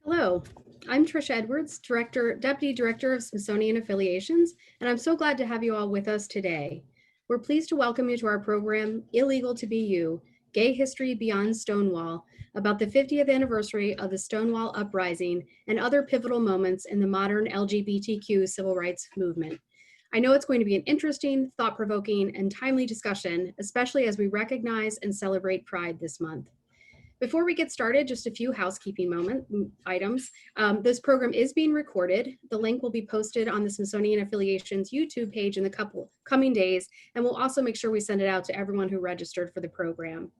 Hello, I'm Tricia Edwards, Deputy Director of Smithsonian Affiliations, and I'm so glad to have you all with us today. We're pleased to welcome you to our program, Illegal to Be You, Gay History Beyond Stonewall, about the 50th anniversary of the Stonewall Uprising and other pivotal moments in the modern LGBTQ civil rights movement. I know it's going to be an interesting, thought-provoking, and timely discussion, especially as we recognize and celebrate Pride this month. Before we get started, just a few housekeeping items. This program is being recorded. The link will be posted on the Smithsonian Affiliations YouTube page in the coming days, and we'll also make sure we send it out to everyone who registered for the program.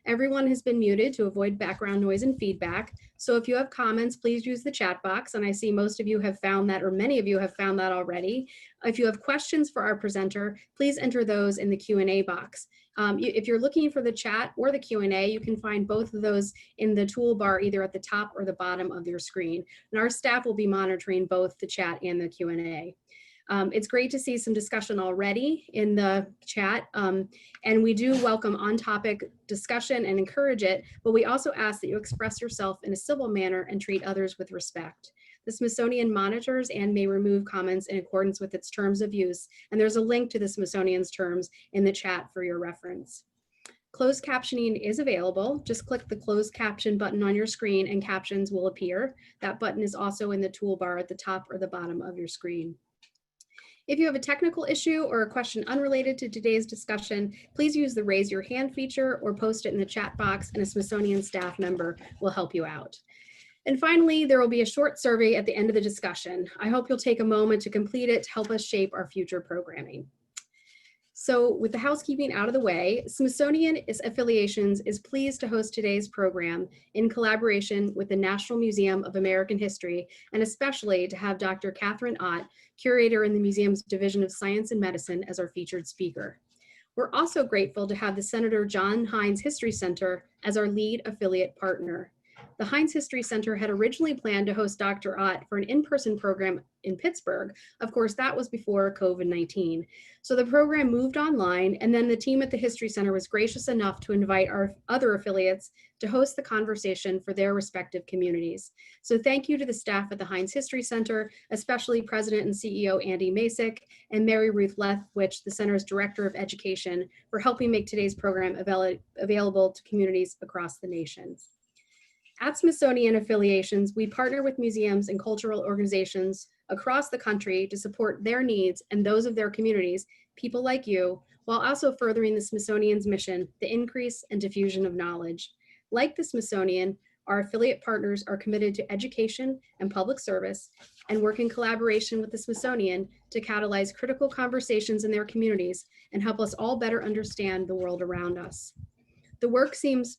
Everyone has been muted to avoid background noise and feedback. So if you have comments, please use the chat box. And I see most of you have found that, or many of you have found that already. If you have questions for our presenter, please enter those in the Q&A box. If you're looking for the chat or the Q&A, you can find both of those in the toolbar, either at the top or the bottom of your screen. And our staff will be monitoring both the chat and the Q&A. It's great to see some discussion already in the chat, and we do welcome on-topic discussion and encourage it, but we also ask that you express yourself in a civil manner and treat others with respect. The Smithsonian monitors and may remove comments in accordance with its terms of use, and there's a link to the Smithsonian's terms in the chat for your reference. Closed captioning is available. Just click the closed caption button on your screen and captions will appear. That button is also in the toolbar at the top or the bottom of your screen. If you have a technical issue or a question unrelated to today's discussion, please use the raise your hand feature or post it in the chat box and a Smithsonian staff member will help you out. And finally, there will be a short survey at the end of the discussion. I hope you'll take a moment to complete it to help us shape our future programming. So with the housekeeping out of the way, Smithsonian Affiliations is pleased to host today's program in collaboration with the National Museum of American History, and especially to have Dr. Katherine Ott, curator in the museum's Division of Science and Medicine, as our featured speaker. We're also grateful to have the Senator John Heinz History Center as our lead affiliate partner. The Heinz History Center had originally planned to host Dr. Ott for an in-person program in Pittsburgh. Of course, that was before COVID-19. So the program moved online, and then the team at the History Center was gracious enough to invite our other affiliates to host the conversation for their respective communities. So thank you to the staff at the Heinz History Center, especially President and CEO Andy Masick and Mary Ruth Lethwich, the Center's Director of Education, for helping make today's program available to communities across the nation. At Smithsonian Affiliations, we partner with museums and cultural organizations across the country to support their needs and those of their communities, people like you, while also furthering the Smithsonian's mission, the increase and diffusion of knowledge. Like the Smithsonian, our affiliate partners are committed to education and public service and work in collaboration with the Smithsonian to catalyze critical conversations in their communities and help us all better understand the world around us. The work seems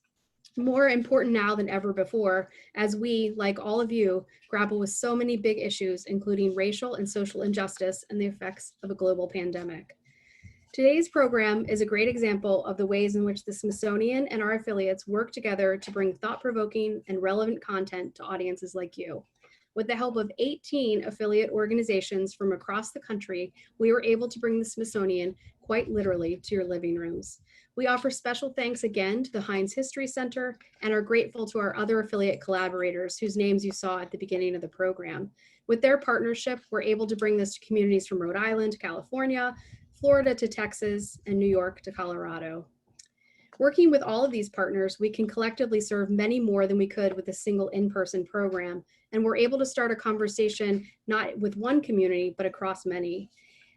more important now than ever before, as we, like all of you, grapple with so many big issues, including racial and social injustice and the effects of a global pandemic. Today's program is a great example of the ways in which the Smithsonian and our affiliates work together to bring thought-provoking and relevant content to audiences like you. With the help of 18 affiliate organizations from across the country, we were able to bring the Smithsonian quite literally to your living rooms. We offer special thanks again to the Heinz History Center and are grateful to our other affiliate collaborators whose names you saw at the beginning of the program. With their partnership, we're able to bring this to communities from Rhode Island to California, Florida to Texas, and New York to Colorado. Working with all of these partners, we can collectively serve many more than we could with a single in-person program, and we're able to start a conversation not with one community, but across many.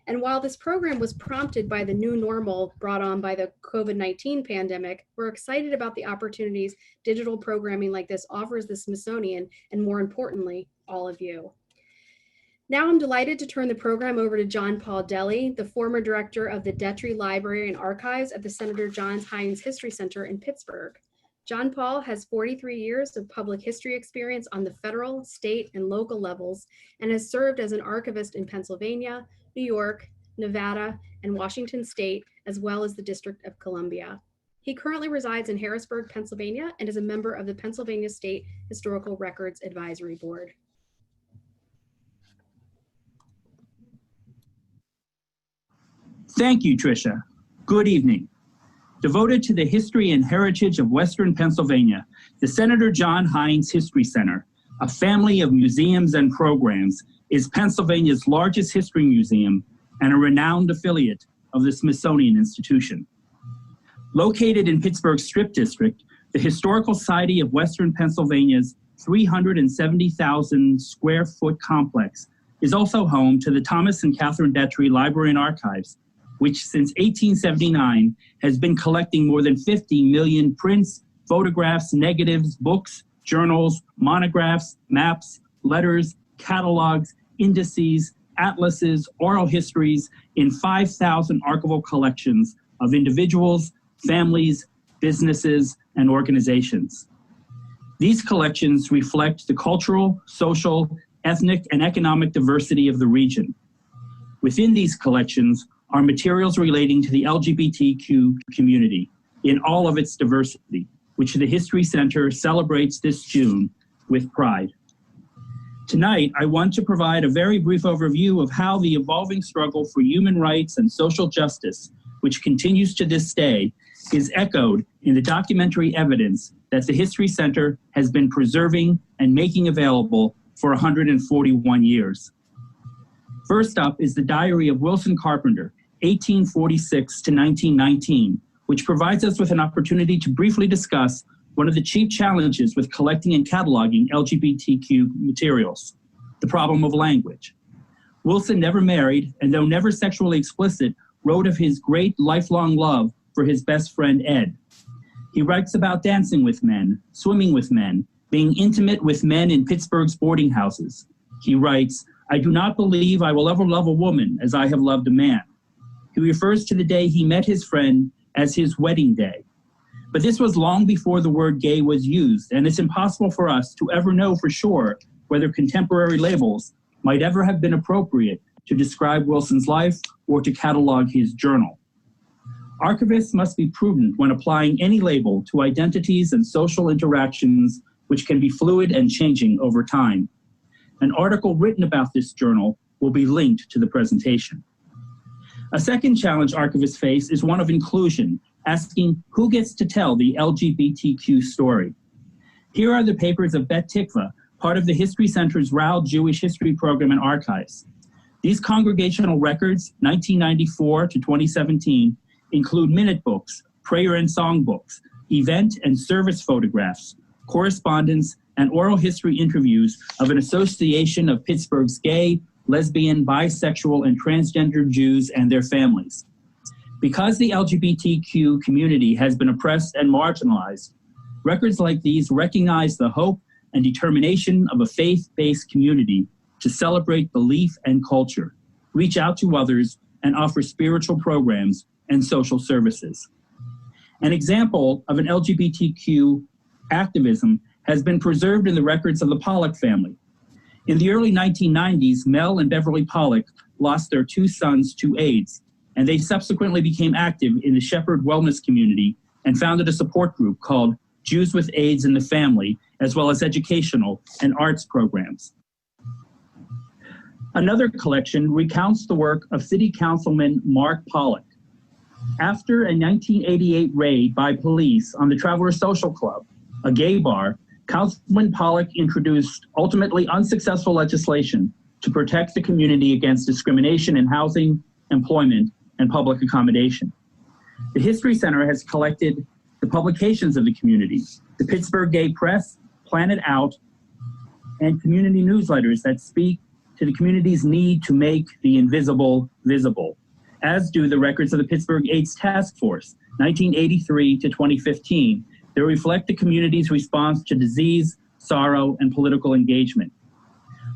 And while this program was prompted by the new normal brought on by the COVID-19 pandemic, we're excited about the opportunities digital programming like this offers the Smithsonian, and more importantly, all of you. Now I'm delighted to turn the program over to John Paul Deli, the former director of the Detre Library and Archives at the Senator John Heinz History Center in Pittsburgh. John Paul has 43 years of public history experience on the federal, state, and local levels, and has served as an archivist in Pennsylvania, New York, Nevada, and Washington State, as well as the District of Columbia. He currently resides in Harrisburg, Pennsylvania, and is a member of the Pennsylvania State Historical Records Advisory Board. Thank you, Tricia. Good evening. Devoted to the history and heritage of Western Pennsylvania, the Senator John Heinz History Center a family of museums and programs, is Pennsylvania's largest history museum and a renowned affiliate of the Smithsonian Institution. Located in Pittsburgh's Strip District, the Historical Society of Western Pennsylvania's 370,000 square foot complex is also home to the Thomas and Katherine Detre Library and Archives, which since 1879 has been collecting more than 50 million prints, photographs, negatives, books, journals, monographs, maps, letters, catalogs, indices, atlases, oral histories in 5,000 archival collections of individuals, families, businesses, and organizations. These collections reflect the cultural, social, ethnic, and economic diversity of the region. Within these collections are materials relating to the LGBTQ community in all of its diversity, which the History Center celebrates this June with pride. Tonight, I want to provide a very brief overview of how the evolving struggle for human rights and social justice, which continues to this day, is echoed in the documentary evidence that the History Center has been preserving and making available for 141 years. First up is the Diary of Wilson Carpenter, 1846 to 1919, which provides us with an opportunity to briefly discuss one of the chief challenges with collecting and cataloging LGBTQ materials, the problem of language. Wilson never married, and though never sexually explicit, wrote of his great lifelong love for his best friend Ed. He writes about dancing with men, swimming with men, being intimate with men in Pittsburgh's boarding houses. He writes, "I do not believe I will ever love a woman as I have loved a man." He refers to the day he met his friend as his wedding day. But this was long before the word gay was used, and it's impossible for us to ever know for sure whether contemporary labels might ever have been appropriate to describe Wilson's life or to catalog his journal. Archivists must be prudent when applying any label to identities and social interactions which can be fluid and changing over time. An article written about this journal will be linked to the presentation. A second challenge archivists face is one of inclusion, asking who gets to tell the LGBTQ story. Here are the papers of Bet Tikvah, part of the History Center's RAL Jewish History Program and Archives. These congregational records, 1994 to 2017, include minute books, prayer and song books, event and service photographs, correspondence, and oral history interviews of an association of Pittsburgh's gay, lesbian, bisexual, and transgender Jews and their families. Because the LGBTQ community has been oppressed and marginalized, records like these recognize the hope and determination of a faith-based community to celebrate belief and culture, reach out to others, and offer spiritual programs and social services. An example of an LGBTQ activism has been preserved in the records of the Pollock family. In the early 1990s, Mel and Beverly Pollock lost their two sons to AIDS, and they subsequently became active in the Shepherd Wellness community and founded a support group called Jews with AIDS in the Family, as well as educational and arts programs. Another collection recounts the work of City Councilman Mark Pollock. After a 1988 raid by police on the Traveler Social Club, a gay bar, Councilman Pollock introduced ultimately unsuccessful legislation to protect the community against discrimination in housing, employment, and public accommodation. The History Center has collected the publications of the community, the Pittsburgh Gay Press, Planet Out, and community newsletters that speak to the community's need to make the invisible visible, as do the records of the Pittsburgh AIDS Task Force, 1983 to 2015, that reflect the community's response to disease, sorrow, and political engagement.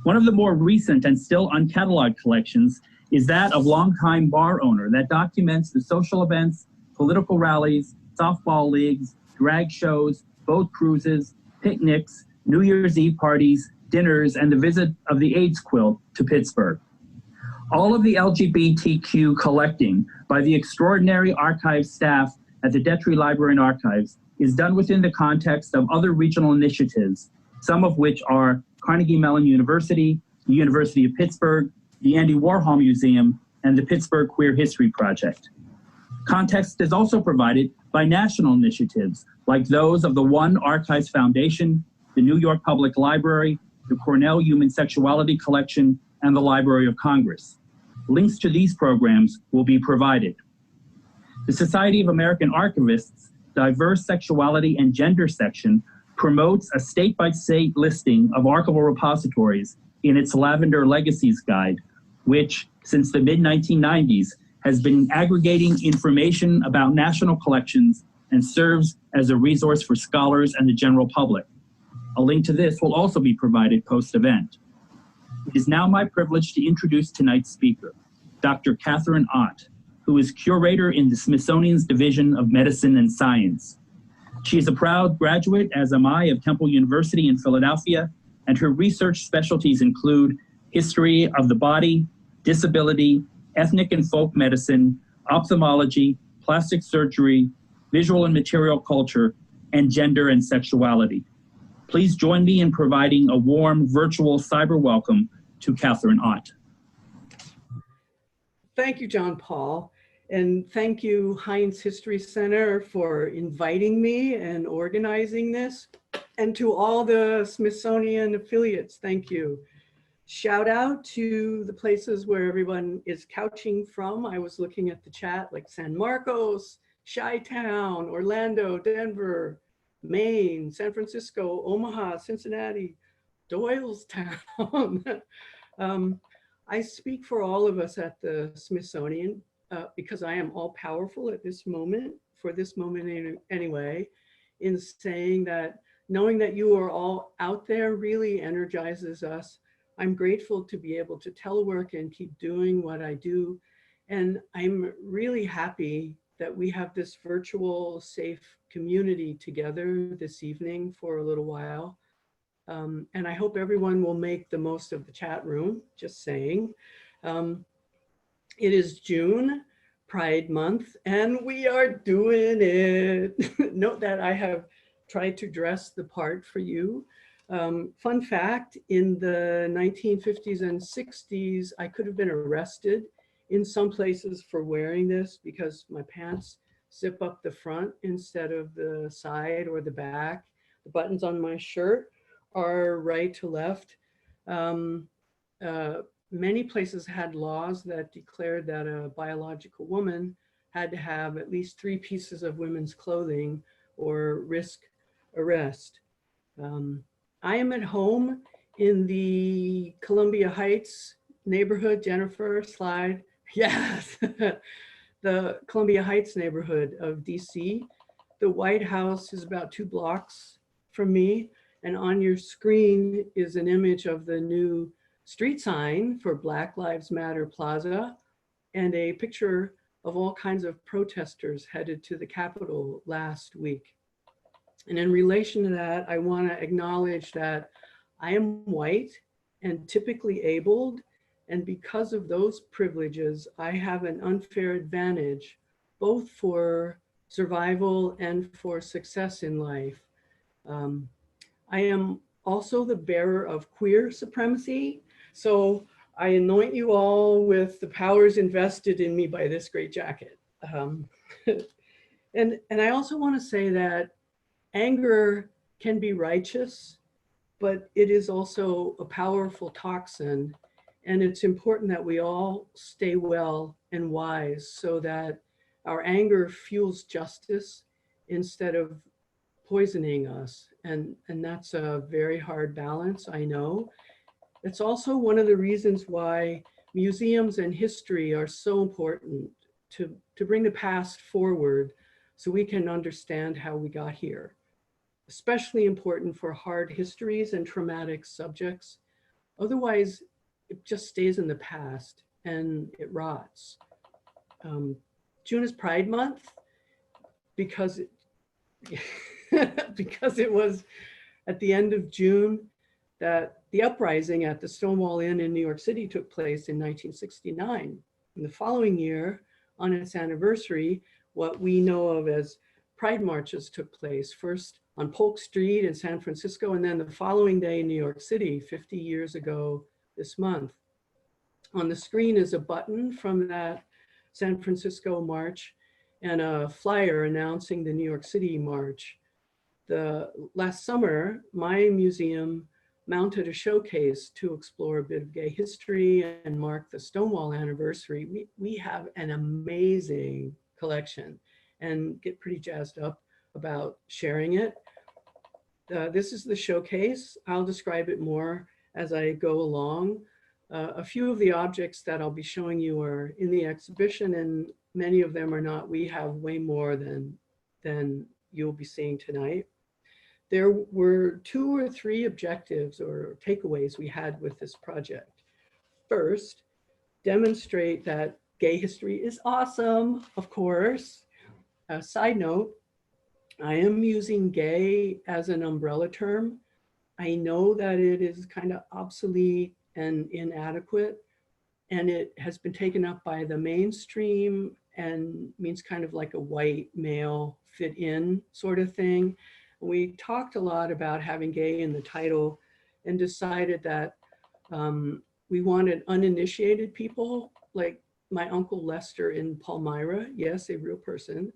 One of the more recent and still uncatalogued collections is that of longtime bar owner that documents the social events, political rallies, softball leagues, drag shows, boat cruises, picnics, New Year's Eve parties, dinners, and the visit of the AIDS quilt to Pittsburgh. All of the LGBTQ collecting by the extraordinary archive staff at the Detre Library and Archives is done within the context of other regional initiatives, some of which are Carnegie Mellon University, the University of Pittsburgh, the Andy Warhol Museum, and the Pittsburgh Queer History Project. Context is also provided by national initiatives like those of the One Archives Foundation, the New York Public Library, the Cornell Human Sexuality Collection, and the Library of Congress. Links to these programs will be provided. The Society of American Archivists' Diverse Sexuality and Gender section promotes a state-by-state listing of archival repositories in its Lavender Legacies Guide, which, since the mid-1990s, has been aggregating information about national collections and serves as a resource for scholars and the general public. A link to this will also be provided post-event. It is now my privilege to introduce tonight's speaker, Dr. Katherine Ott, who is curator in the Smithsonian's Division of Medicine and Science. She is a proud graduate, as am I, of Temple University in Philadelphia, and her research specialties include history of the body, disability, ethnic and folk medicine, ophthalmology, plastic surgery, visual and material culture, and gender and sexuality. Please join me in providing a warm virtual cyber welcome to Katherine Ott. Thank you, John Paul. And thank you, Heinz History Center, for inviting me and organizing this. And to all the Smithsonian affiliates, thank you. Shout out to the places where everyone is couching from. I was looking at the chat, like San Marcos, Chi-Town, Orlando, Denver, Maine, San Francisco, Omaha, Cincinnati, Doylestown. I speak for all of us at the Smithsonian because I am all powerful at this moment, for this moment anyway, in saying that knowing that you are all out there really energizes us. I'm grateful to be able to telework and keep doing what I do. And I'm really happy that we have this virtual safe community together this evening for a little while. And I hope everyone will make the most of the chat room, just saying. It is June, Pride Month, and we are doing it. Note that I have tried to dress the part for you. Fun fact, in the 1950s and 60s, I could have been arrested in some places for wearing this because my pants zip up the front instead of the side or the back. The buttons on my shirt are right to left. Many places had laws that declared that a biological woman had to have at least 3 pieces of women's clothing or risk arrest. I am at home in the Columbia Heights neighborhood. Jennifer, slide. Yes, the Columbia Heights neighborhood of DC. The White House is about 2 blocks from me. And on your screen is an image of the new street sign for Black Lives Matter Plaza and a picture of all kinds of protesters headed to the Capitol last week. And in relation to that, I want to acknowledge that I am white and typically abled. And because of those privileges, I have an unfair advantage, both for survival and for success in life. I am also the bearer of queer supremacy. So I anoint you all with the powers invested in me by this great jacket. And I also want to say that anger can be righteous, but it is also a powerful toxin. And it's important that we all stay well and wise so that our anger fuels justice instead of poisoning us. And that's a very hard balance, I know. It's also one of the reasons why museums and history are so important to bring the past forward so we can understand how we got here. Especially important for hard histories and traumatic subjects. Otherwise, it just stays in the past and it rots. June is Pride Month because because it was at the end of June that the uprising at the Stonewall Inn in New York City took place in 1969. And the following year, on its anniversary, what we know of as Pride marches took place, first on Polk Street in San Francisco, and then the following day in New York City, 50 years ago this month. On the screen is a button from that San Francisco march and a flyer announcing the New York City march. Last summer, my museum mounted a showcase to explore a bit of gay history and mark the Stonewall anniversary. We have an amazing collection and get pretty jazzed up about sharing it. This is the showcase. I'll describe it more as I go along. A few of the objects that I'll be showing you are in the exhibition, and many of them are not. We have way more than you'll be seeing tonight. There were 2 or 3 objectives or takeaways we had with this project. First, demonstrate that gay history is awesome, of course. A side note, I am using gay as an umbrella term. I know that it is kind of obsolete and inadequate, and it has been taken up by the mainstream and means kind of like a white male fit in sort of thing. We talked a lot about having gay in the title and decided that we wanted uninitiated people like my Uncle Lester in Palmyra, yes, a real person,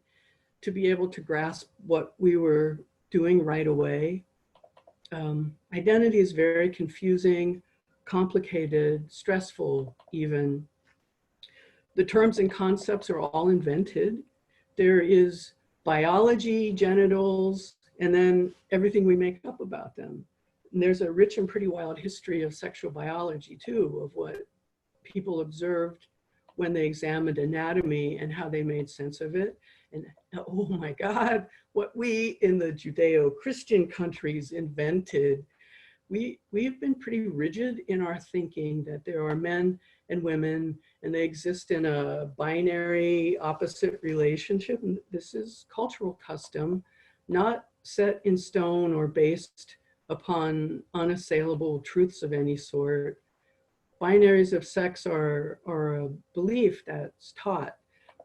to be able to grasp what we were doing right away. Identity is very confusing, complicated, stressful even. The terms and concepts are all invented. There is biology, genitals, and then everything we make up about them. And there's a rich and pretty wild history of sexual biology too, of what people observed when they examined anatomy and how they made sense of it. And oh my God, what we in the Judeo-Christian countries invented. We've been pretty rigid in our thinking that there are men and women and they exist in a binary opposite relationship. And this is cultural custom, not set in stone or based upon unassailable truths of any sort. Binaries of sex are a belief that's taught.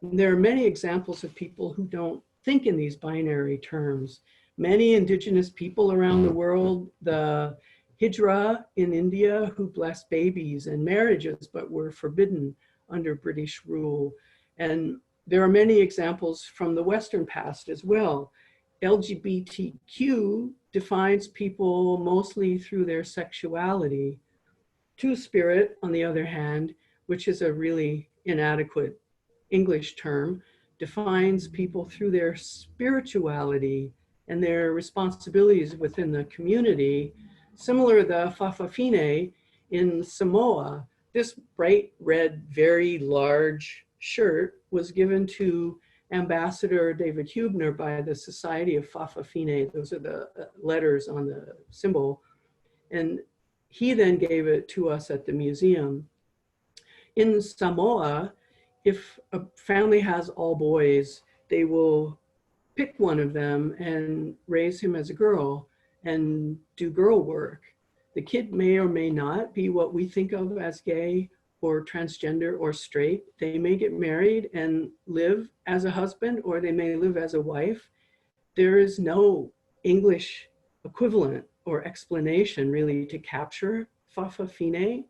And there are many examples of people who don't think in these binary terms. Many indigenous people around the world, the Hijra in India, who blessed babies and marriages, but were forbidden under British rule. And there are many examples from the Western past as well. LGBTQ defines people mostly through their sexuality. Two-spirit, on the other hand, which is a really inadequate English term, defines people through their spirituality and their responsibilities within the community. Similar, the Fa'afafine in Samoa, this bright red, very large shirt was given to Ambassador David Huebner by the Society of Fa'afafine. Those are the letters on the symbol. And he then gave it to us at the museum. In Samoa, if a family has all boys, they will pick one of them and raise him as a girl and do girl work. The kid may or may not be what we think of as gay or transgender or straight. They may get married and live as a husband, or they may live as a wife. There is no English equivalent or explanation really to capture Fa'afafine.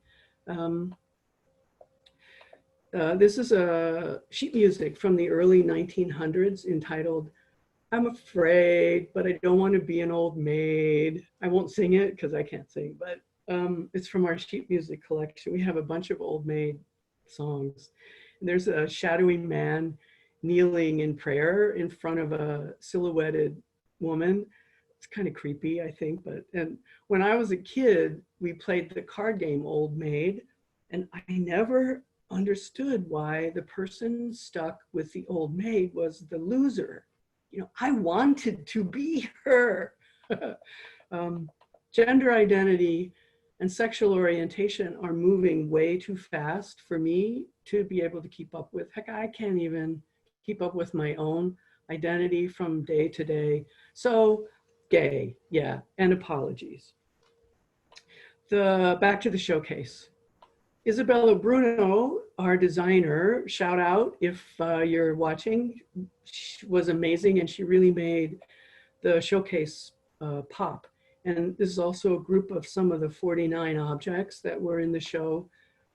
This is a sheet music from the early 1900s entitled, "I'm afraid, but I don't want to be an old maid." I won't sing it because I can't sing, but it's from our sheet music collection. We have a bunch of old maid songs. And there's a shadowy man kneeling in prayer in front of a silhouetted woman. It's kind of creepy, I think, and when I was a kid, we played the card game Old Maid, and I never understood why the person stuck with the old maid was the loser. You know, I wanted to be her. Gender identity and sexual orientation are moving way too fast for me to be able to keep up with. Heck, I can't even keep up with my own identity from day to day. So gay, yeah, and apologies. Back to the showcase. Isabella Bruno, our designer, shout out if you're watching, she was amazing and she really made the showcase pop. And this is also a group of some of the 49 objects that were in the show.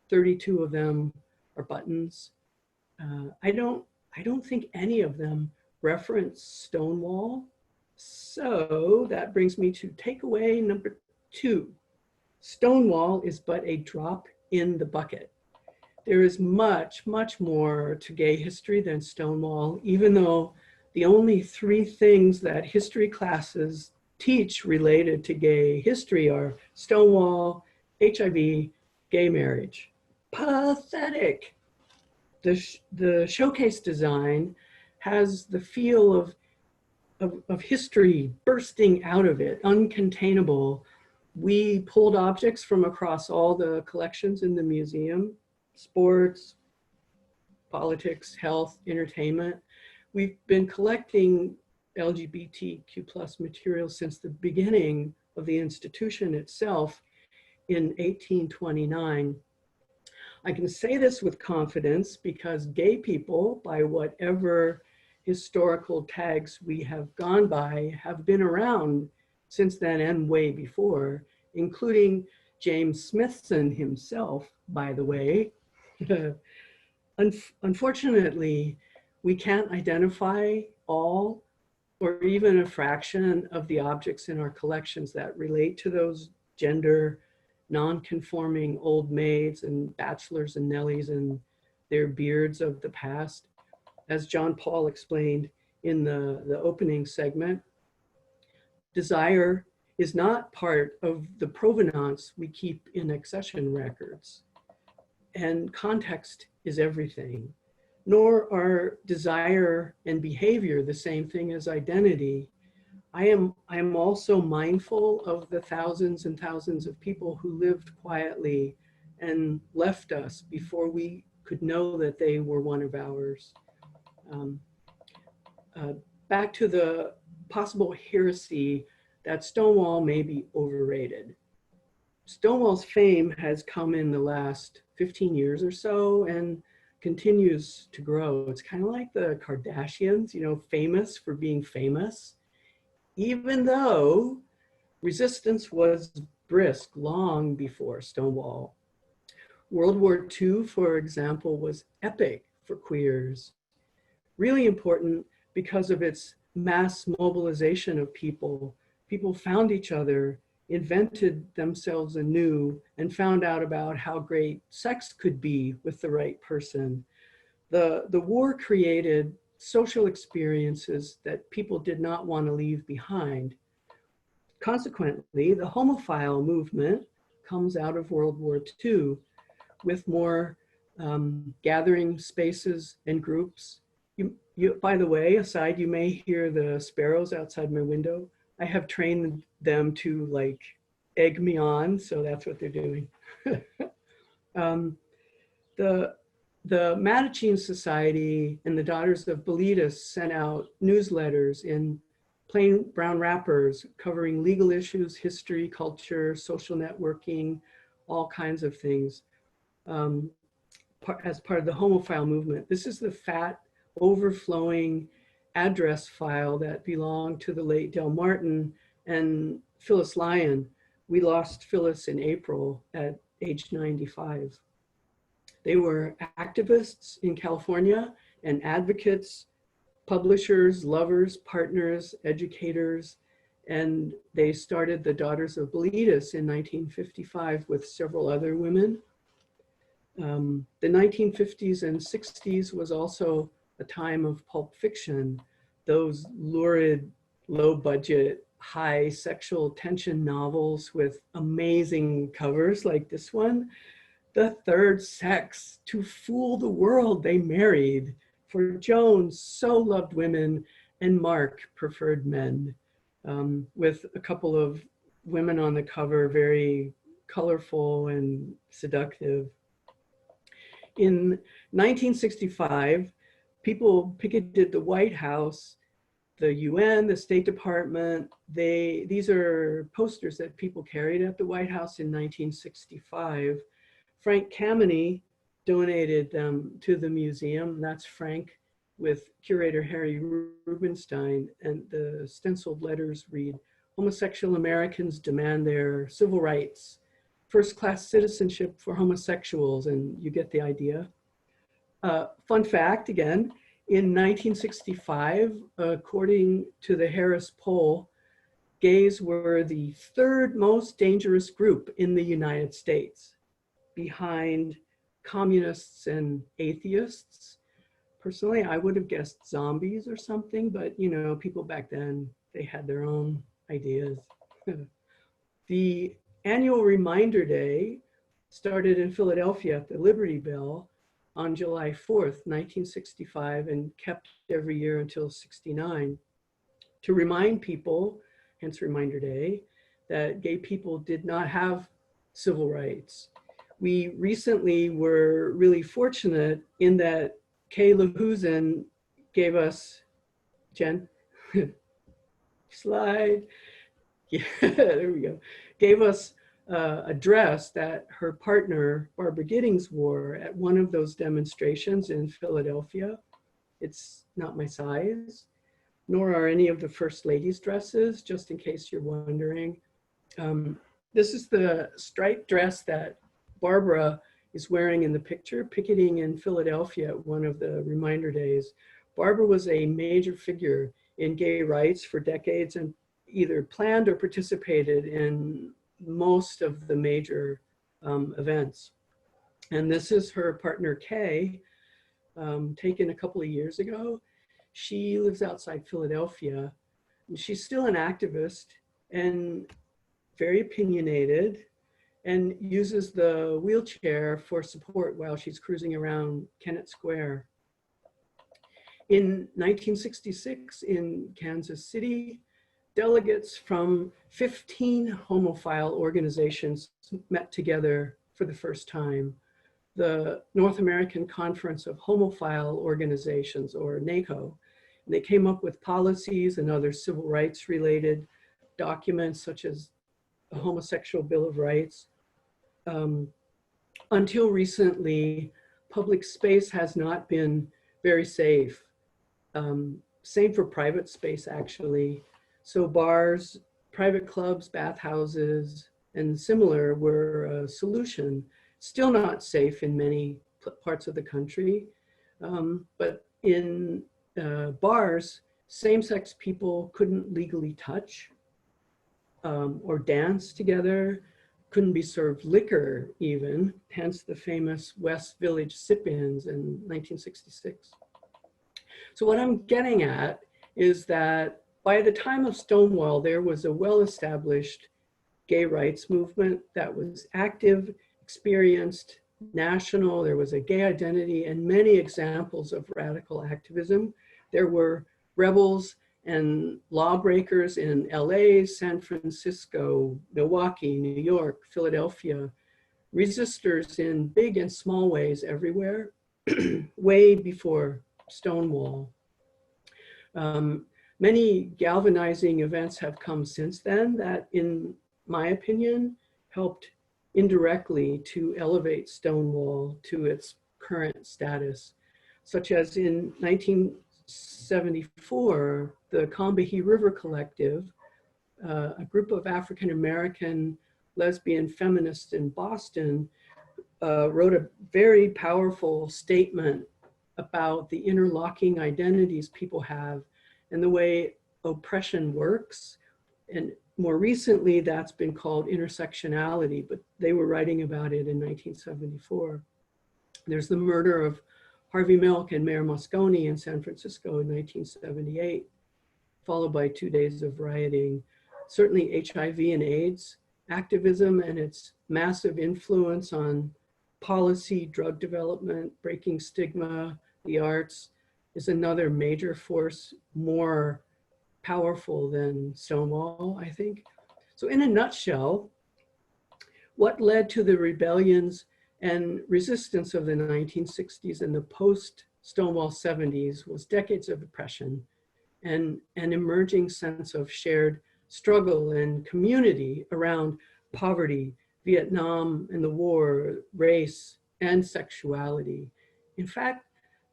32 of them are buttons. I don't think any of them reference Stonewall. So that brings me to takeaway number 2. Stonewall is but a drop in the bucket. There is much, much more to gay history than Stonewall, even though the only three things that history classes teach related to gay history are Stonewall, HIV, gay marriage. Pathetic. The showcase design has the feel of history bursting out of it, uncontainable. We pulled objects from across all the collections in the museum: sports, politics, health, entertainment. We've been collecting LGBTQ plus materials since the beginning of the institution itself in 1829. I can say this with confidence because gay people, by whatever historical tags we have gone by, have been around since then and way before, including James Smithson himself, by the way. Unfortunately, we can't identify all or even a fraction of the objects in our collections that relate to those gender non-conforming old maids and bachelors and Nellies and their beards of the past. As John Paul explained in the opening segment, desire is not part of the provenance we keep in accession records. And context is everything. Nor are desire and behavior the same thing as identity. I am also mindful of the thousands and thousands of people who lived quietly and left us before we could know that they were one of ours. Back to the possible heresy that Stonewall may be overrated. Stonewall's fame has come in the last 15 years or so and continues to grow. It's kind of like the Kardashians, you know, famous for being famous, even though resistance was brisk long before Stonewall. World War II, for example, was epic for queers, really important because of its mass mobilization of people. People found each other, invented themselves anew, and found out about how great sex could be with the right person. The war created social experiences that people did not want to leave behind. Consequently, the homophile movement comes out of World War II with more gathering spaces and groups. By the way, aside, you may hear the sparrows outside my window. I have trained them to like egg me on, so that's what they're doing. The Mattachine Society and the Daughters of Bilitis sent out newsletters in plain brown wrappers covering legal issues, history, culture, social networking, all kinds of things as part of the homophile movement. This is the fat, overflowing address file that belonged to the late Del Martin and Phyllis Lyon. We lost Phyllis in April at age 95. They were activists in California and advocates, publishers, lovers, partners, educators, and they started the Daughters of Bilitis in 1955 with several other women. The 1950s and 60s was also a time of pulp fiction, those lurid, low budget, high sexual tension novels with amazing covers like this one. The third sex, to fool the world they married, for Jones so loved women and Mark preferred men, with a couple of women on the cover, very colorful and seductive. In 1965, people picketed the White House, the UN, the State Department. These are posters that people carried at the White House in 1965. Frank Kameny donated them to the museum. That's Frank with curator Harry Rubenstein, and the stenciled letters read, "Homosexual Americans demand their civil rights, first-class citizenship for homosexuals," and you get the idea. Fun fact, again, in 1965, according to the Harris poll, gays were the third most dangerous group in the United States, behind communists and atheists. Personally, I would have guessed zombies or something, but you know, people back then, they had their own ideas. The annual Reminder Day started in Philadelphia at the Liberty Bell on July 4th, 1965, and kept every year until '69 to remind people, hence Reminder Day, that gay people did not have civil rights. We recently were really fortunate in that Kay Lahusen gave us, Jen, slide, yeah, there we go, gave us a dress that her partner, Barbara Giddings, wore at one of those demonstrations in Philadelphia. It's not my size, nor are any of the First Lady's dresses, just in case you're wondering. This is the striped dress that Barbara is wearing in the picture, picketing in Philadelphia at one of the Reminder Days. Barbara was a major figure in gay rights for decades and either planned or participated in most of the major events. And this is her partner, Kay, taken a couple of years ago. She lives outside Philadelphia, and she's still an activist and very opinionated, and uses the wheelchair for support while she's cruising around Kennett Square. In 1966 in Kansas City, delegates from 15 homophile organizations met together for the first time. The North American Conference of Homophile Organizations, or NACO. And they came up with policies and other civil rights related documents, such as the Homosexual Bill of Rights. Until recently, public space has not been very safe. Same for private space, actually. So bars, private clubs, bathhouses, and similar were a solution. Still not safe in many parts of the country, but in bars, same-sex people couldn't legally touch or dance together, couldn't be served liquor even, hence the famous West Village sip-ins in 1966. So what I'm getting at is that by the time of Stonewall, there was a well-established gay rights movement that was active, experienced, national. There was a gay identity and many examples of radical activism. There were rebels and lawbreakers in LA, San Francisco, Milwaukee, New York, Philadelphia, resistors in big and small ways everywhere, way before Stonewall. Many galvanizing events have come since then that, in my opinion, helped indirectly to elevate Stonewall to its current status, such as in 1974, the Combahee River Collective, a group of African-American lesbian feminists in Boston, wrote a very powerful statement about the interlocking identities people have and the way oppression works. And more recently, that's been called intersectionality, but they were writing about it in 1974. There's the murder of Harvey Milk and Mayor Moscone in San Francisco in 1978, followed by 2 days of rioting. Certainly HIV and AIDS activism and its massive influence on policy, drug development, breaking stigma, the arts, is another major force, more powerful than Stonewall, I think. So in a nutshell, what led to the rebellions and resistance of the 1960s and the post-Stonewall 70s was decades of oppression and an emerging sense of shared struggle and community around poverty, Vietnam and the war, race, and sexuality. In fact,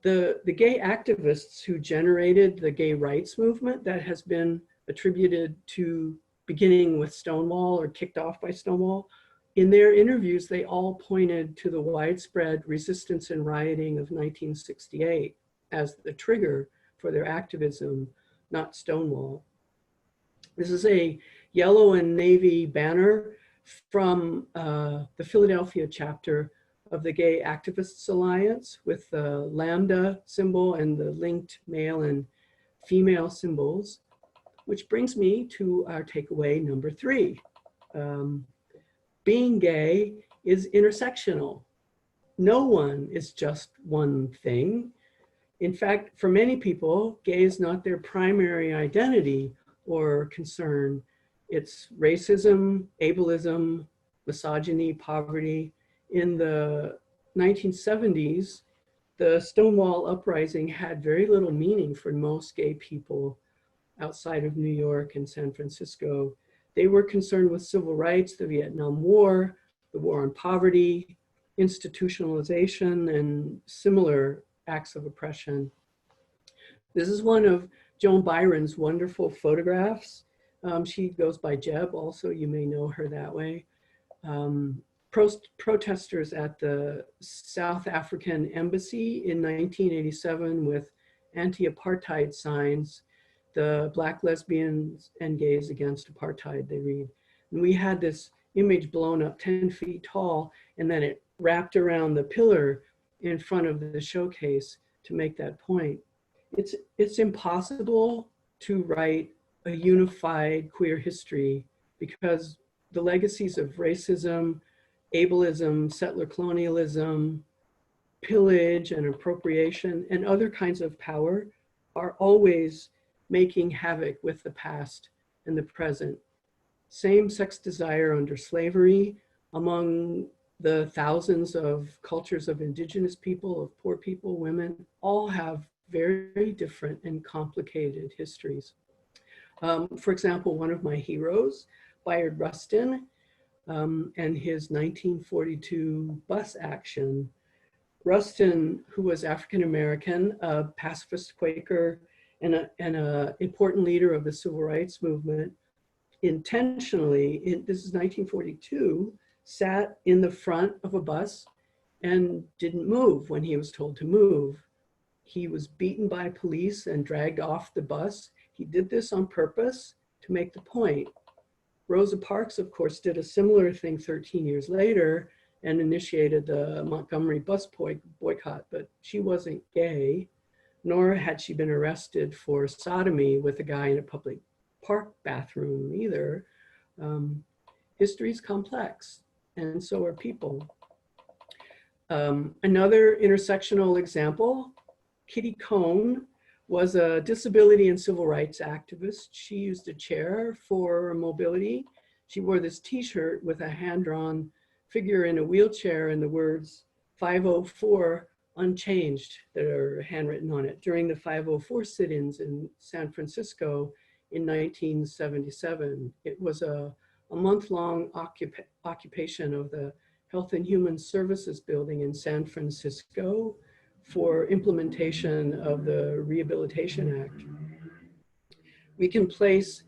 the gay activists who generated the gay rights movement that has been attributed to beginning with Stonewall or kicked off by Stonewall, in their interviews, they all pointed to the widespread resistance and rioting of 1968 as the trigger for their activism, not Stonewall. This is a yellow and navy banner from the Philadelphia chapter of the Gay Activists Alliance with the lambda symbol and the linked male and female symbols, which brings me to our takeaway number 3. Being gay is intersectional. No one is just one thing. In fact, for many people, gay is not their primary identity or concern. It's racism, ableism, misogyny, poverty. In the 1970s, the Stonewall uprising had very little meaning for most gay people outside of New York and San Francisco. They were concerned with civil rights, the Vietnam War, the war on poverty, institutionalization, and similar acts of oppression. This is one of Joan Byron's wonderful photographs. She goes by Jeb, also, you may know her that way. Protesters at the South African Embassy in 1987 with anti-apartheid signs, the Black lesbians and gays against apartheid, they read. And we had this image blown up 10 feet tall, and then it wrapped around the pillar in front of the showcase to make that point. It's impossible to write a unified queer history because the legacies of racism, ableism, settler colonialism, pillage and appropriation, and other kinds of power are always making havoc with the past and the present. Same-sex desire under slavery, among the thousands of cultures of indigenous people, of poor people, women, all have very different and complicated histories. For example, one of my heroes, Bayard Rustin, and his 1942 bus action. Rustin, who was African-American, a pacifist Quaker, and an important leader of the civil rights movement, intentionally, this is 1942, sat in the front of a bus and didn't move when he was told to move. He was beaten by police and dragged off the bus. He did this on purpose to make the point. Rosa Parks, of course, did a similar thing 13 years later and initiated the Montgomery bus boycott, but she wasn't gay, nor had she been arrested for sodomy with a guy in a public park bathroom either. History is complex, and so are people. Another intersectional example, Kitty Cohn was a disability and civil rights activist. She used a chair for mobility. She wore this t-shirt with a hand-drawn figure in a wheelchair and the words 504 unchanged that are handwritten on it during the 504 sit-ins in San Francisco in 1977. It was a month-long occupation of the Health and Human Services building in San Francisco for implementation of the Rehabilitation Act. We can place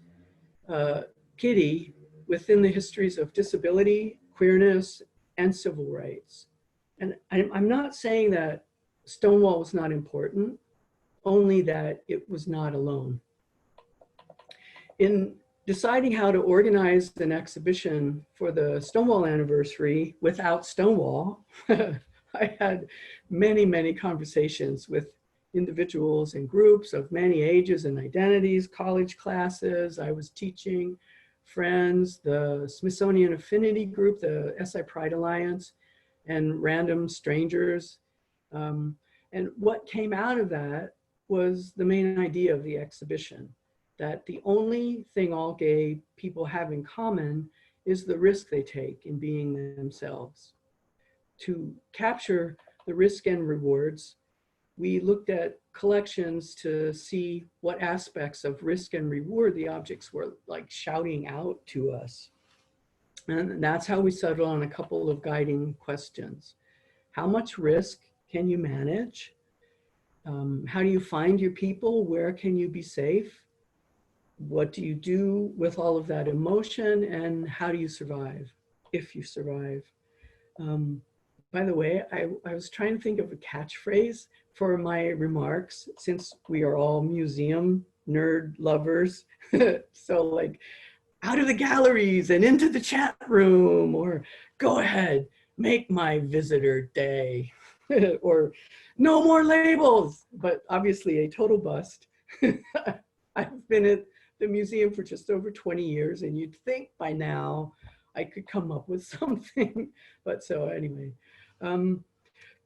Kitty within the histories of disability, queerness, and civil rights. And I'm not saying that Stonewall was not important, only that it was not alone. In deciding how to organize an exhibition for the Stonewall anniversary without Stonewall, I had many conversations with individuals and groups of many ages and identities, college classes, I was teaching, friends, the Smithsonian Affinity Group, the SI Pride Alliance, and random strangers. And what came out of that was the main idea of the exhibition, that the only thing all gay people have in common is the risk they take in being themselves. To capture the risk and rewards, we looked at collections to see what aspects of risk and reward the objects were like shouting out to us. And that's how we settled on a couple of guiding questions. How much risk can you manage? How do you find your people? Where can you be safe? What do you do with all of that emotion? And how do you survive, if you survive? By the way, I was trying to think of a catchphrase for my remarks, since we are all museum nerd lovers. So like, out of the galleries and into the chat room, or go ahead, make my visitor day, or no more labels, but obviously a total bust. I've been at the museum for just over 20 years, and you'd think by now I could come up with something, but so anyway.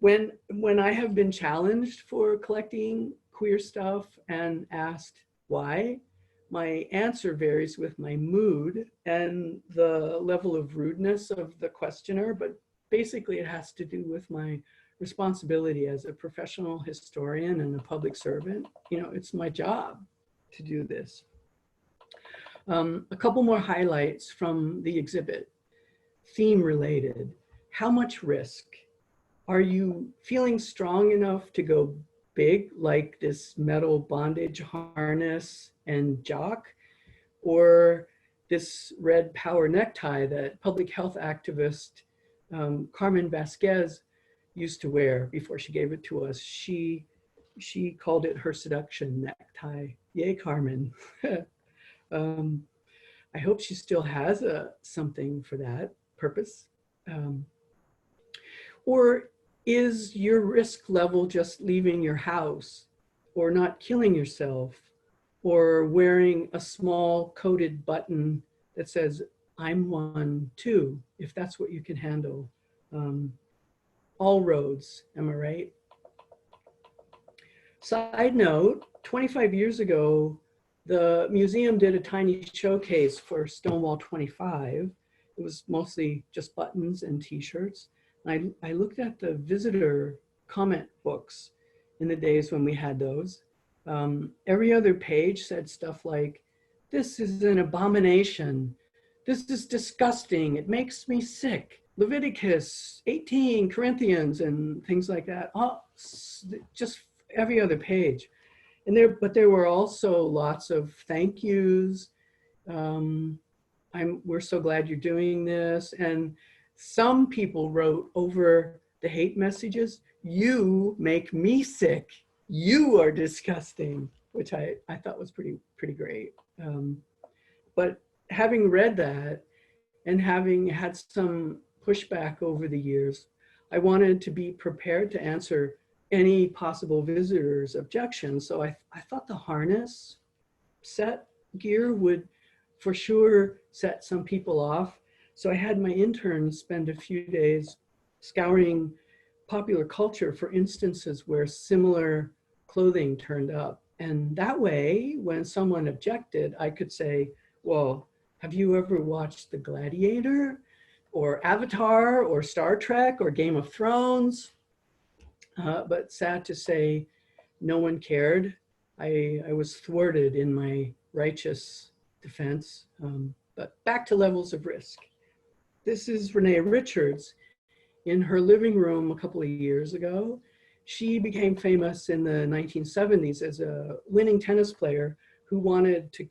When I have been challenged for collecting queer stuff and asked why, my answer varies with my mood and the level of rudeness of the questioner, but basically it has to do with my responsibility as a professional historian and a public servant. You know, it's my job to do this. A couple more highlights from the exhibit. Theme related. How much risk? Are you feeling strong enough to go big, like this metal bondage harness and jock, or this red power necktie that public health activist Carmen Vasquez used to wear before she gave it to us? She called it her seduction necktie. Yay, Carmen. I hope she still has something for that purpose. Or is your risk level just leaving your house, or not killing yourself, or wearing a small coded button that says, I'm one too, if that's what you can handle? All roads, am I right? Side note, 25 years ago, the museum did a tiny showcase for Stonewall 25. It was mostly just buttons and t-shirts. I looked at the visitor comment books in the days when we had those. Every other page said stuff like, this is an abomination. This is disgusting. It makes me sick. Leviticus 18, Corinthians, and things like that. Oh, just every other page. But there were also lots of thank yous. We're so glad you're doing this. And some people wrote over the hate messages, you make me sick. You are disgusting, which I thought was pretty great. But having read that and having had some pushback over the years, I wanted to be prepared to answer any possible visitors' objections. So I thought the harness set gear would for sure set some people off. So I had my interns spend a few days scouring popular culture for instances where similar clothing turned up. And that way, when someone objected, I could say, well, have you ever watched The Gladiator, or Avatar, or Star Trek, or Game of Thrones? But sad to say, no one cared. I was thwarted in my righteous defense. But back to levels of risk. This is Renee Richards in her living room a couple of years ago. She became famous in the 1970s as a winning tennis player who wanted to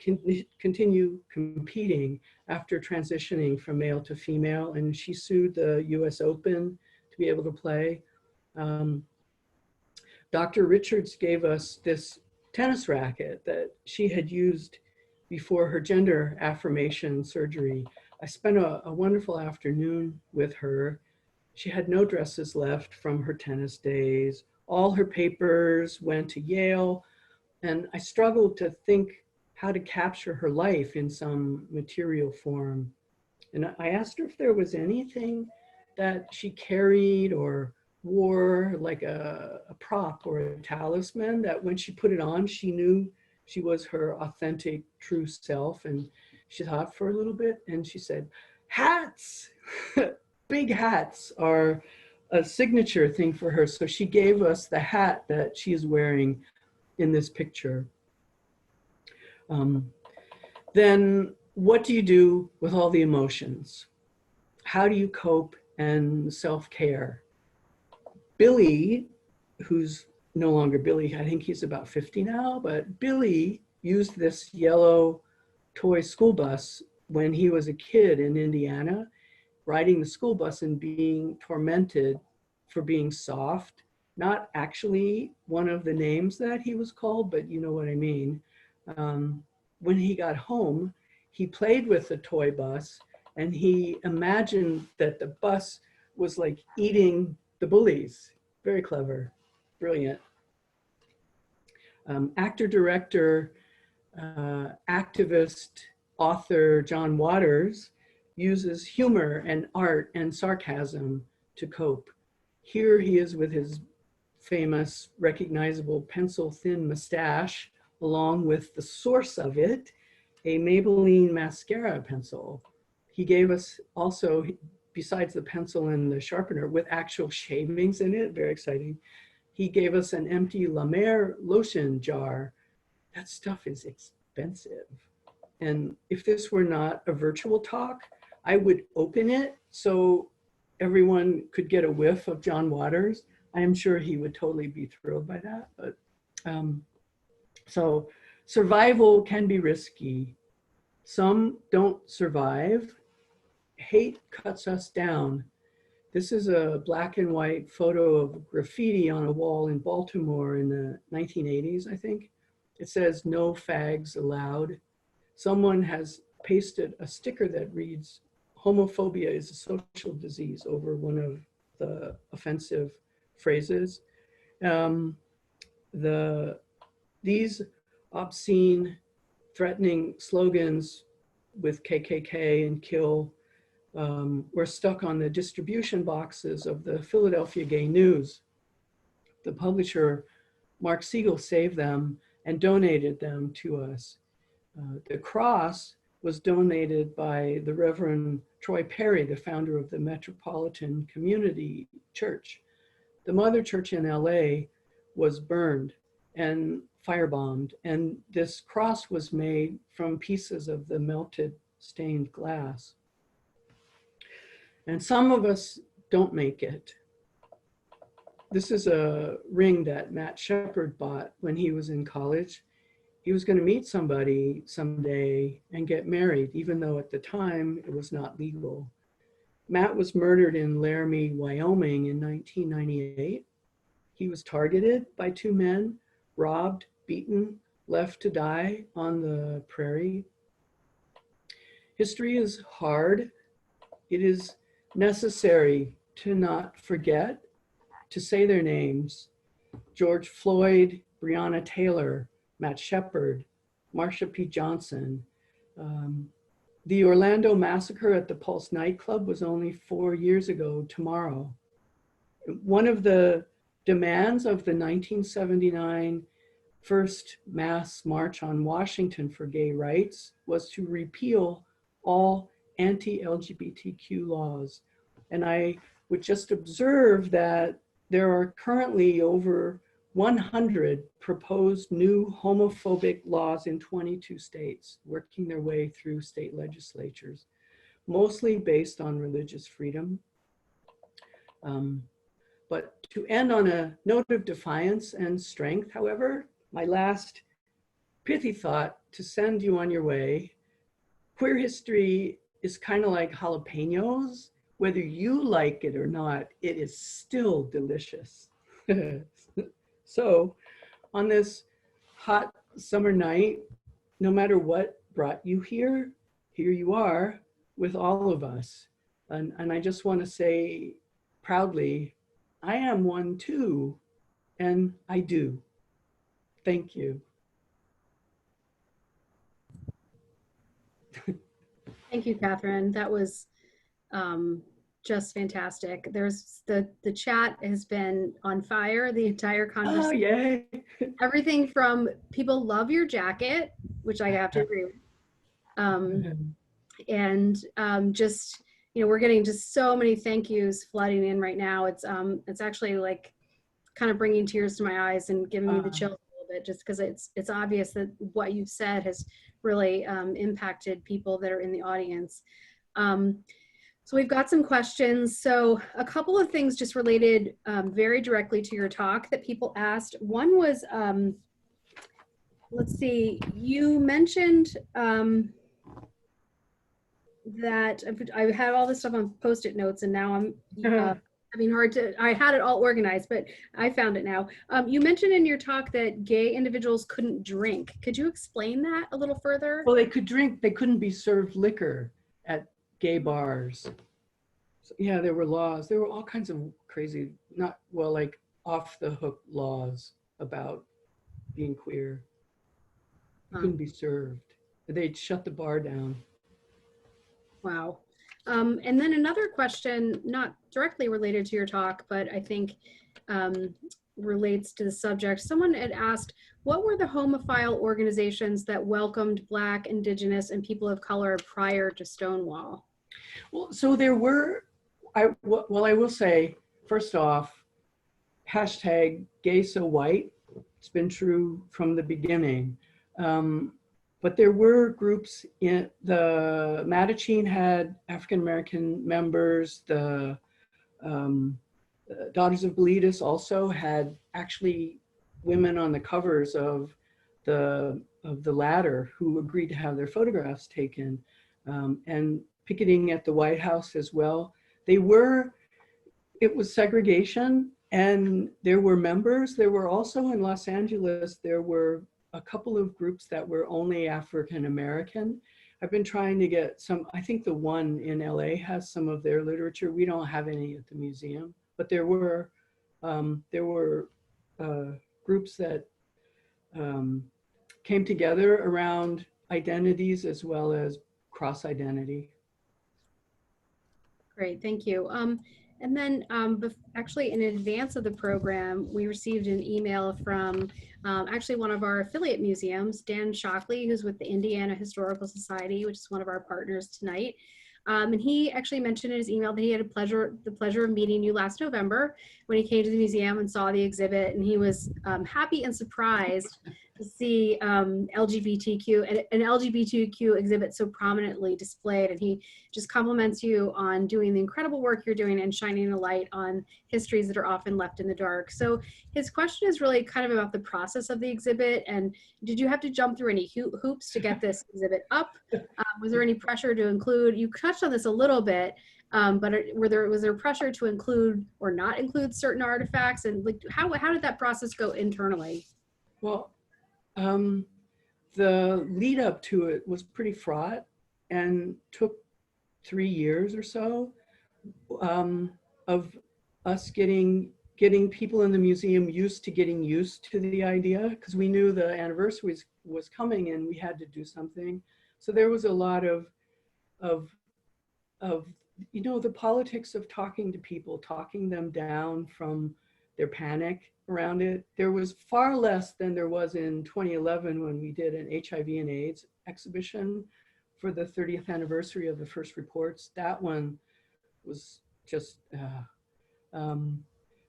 continue competing after transitioning from male to female, and she sued the US Open to be able to play. Dr. Richards gave us this tennis racket that she had used before her gender affirmation surgery. I spent a wonderful afternoon with her. She had no dresses left from her tennis days. All her papers went to Yale, and I struggled to think how to capture her life in some material form. And I asked her if there was anything that she carried or wore, like a prop or a talisman, that when she put it on, she knew she was her authentic, true self. And she thought for a little bit and she said, hats. Big hats are a signature thing for her. So she gave us the hat that she is wearing in this picture. Then what do you do with all the emotions? How do you cope and self-care? Billy, who's no longer Billy, I think he's about 50 now, but Billy used this yellow toy school bus when he was a kid in Indiana, riding the school bus and being tormented for being soft. Not actually one of the names that he was called, but you know what I mean. When he got home, he played with the toy bus and he imagined that the bus was like eating the bullies. Very clever, brilliant. Actor, director, activist, author John Waters uses humor and art and sarcasm to cope. Here he is with his famous, recognizable pencil-thin mustache, along with the source of it, a Maybelline mascara pencil. He gave us also, besides the pencil and the sharpener, with actual shavings in it, very exciting, he gave us an empty La Mer lotion jar. That stuff is expensive. And if this were not a virtual talk, I would open it so everyone could get a whiff of John Waters. I am sure he would totally be thrilled by that. But so survival can be risky. Some don't survive. Hate cuts us down. This is a black and white photo of graffiti on a wall in Baltimore in the 1980s, I think. It says, "No fags allowed." Someone has pasted a sticker that reads, "Homophobia is a social disease," over one of the offensive phrases. These obscene, threatening slogans with KKK and kill were stuck on the distribution boxes of the Philadelphia Gay News. The publisher, Mark Siegel, saved them and donated them to us. The cross was donated by the Reverend Troy Perry, the founder of the Metropolitan Community Church. The mother church in LA was burned and firebombed, and this cross was made from pieces of the melted stained glass. And some of us don't make it. This is a ring that Matt Shepard bought when he was in college. He was going to meet somebody someday and get married, even though at the time it was not legal. Matt was murdered in Laramie, Wyoming in 1998. He was targeted by two men, robbed, beaten, left to die on the prairie. History is hard. It is necessary to not forget, to say their names. George Floyd, Breonna Taylor, Matt Shepard, Marsha P. Johnson. The Orlando massacre at the Pulse nightclub was only 4 years ago tomorrow. One of the demands of the 1979 first mass march on Washington for gay rights was to repeal all anti-LGBTQ laws. And I would just observe that there are currently over 100 proposed new homophobic laws in 22 states, working their way through state legislatures, mostly based on religious freedom. But to end on a note of defiance and strength, however, my last pithy thought to send you on your way: queer history is kind of like jalapenos. Whether you like it or not, it is still delicious. So on this hot summer night, no matter what brought you here, here you are with all of us. And I just want to say proudly, I am one too, and I do. Thank you. Thank you, Katherine. That was just fantastic. There's the chat has been on fire the entire conversation. Oh, yay. Everything from people love your jacket, which I have to agree with. And just, you know, we're getting just so many thank yous flooding in right now. It's actually like kind of bringing tears to my eyes and giving me the chills a little bit, just because it's obvious that what you've said has really impacted people that are in the audience. So we've got some questions. So a couple of things just related very directly to your talk that people asked. One was, let's see, you mentioned that I had all this stuff on Post-it notes, and now I'm having hard to, I had it all organized, but I found it now. You mentioned in your talk that gay individuals couldn't drink. Could you explain that a little further? Well, they could drink, they couldn't be served liquor at gay bars. So, yeah, there were laws. There were all kinds of crazy, not, well, like off the hook laws about being queer. You couldn't be served. They'd shut the bar down. Wow. And then another question, not directly related to your talk, but I think relates to the subject. Someone had asked, what were the homophile organizations that welcomed Black, Indigenous, and people of color prior to Stonewall? Well, so there were, I will say, first off, hashtag gay so white. It's been true from the beginning. But there were groups in the Mattachine had African-American members. The Daughters of Bilitis also had actually women on the covers of the Ladder who agreed to have their photographs taken, and picketing at the White House as well. It was segregation, and there were members. There were also in Los Angeles, there were a couple of groups that were only African American. I've been trying to get some, I think the one in LA has some of their literature. We don't have any at the museum, but there were groups that came together around identities as well as cross-identity. Great, thank you. And then actually in advance of the program, we received an email from actually one of our affiliate museums, Dan Shockley, who's with the Indiana Historical Society, which is one of our partners tonight. And he actually mentioned in his email that he had the pleasure of meeting you last November when he came to the museum and saw the exhibit, and he was happy and surprised to see LGBTQ, an LGBTQ exhibit so prominently displayed. And he just compliments you on doing the incredible work you're doing and shining a light on histories that are often left in the dark. So his question is really kind of about the process of the exhibit. And did you have to jump through any hoops to get this exhibit up? Was there any pressure to include, you touched on this a little bit, but was there pressure to include or not include certain artifacts? And like, how did that process go internally? Well, the lead up to it was pretty fraught and took 3 years or so of us getting people in the museum used to the idea, because we knew the anniversary was coming and we had to do something. So there was a lot of you know, the politics of talking to people, talking them down from their panic around it. There was far less than there was in 2011 when we did an HIV and AIDS exhibition for the 30th anniversary of the first reports. That one was just,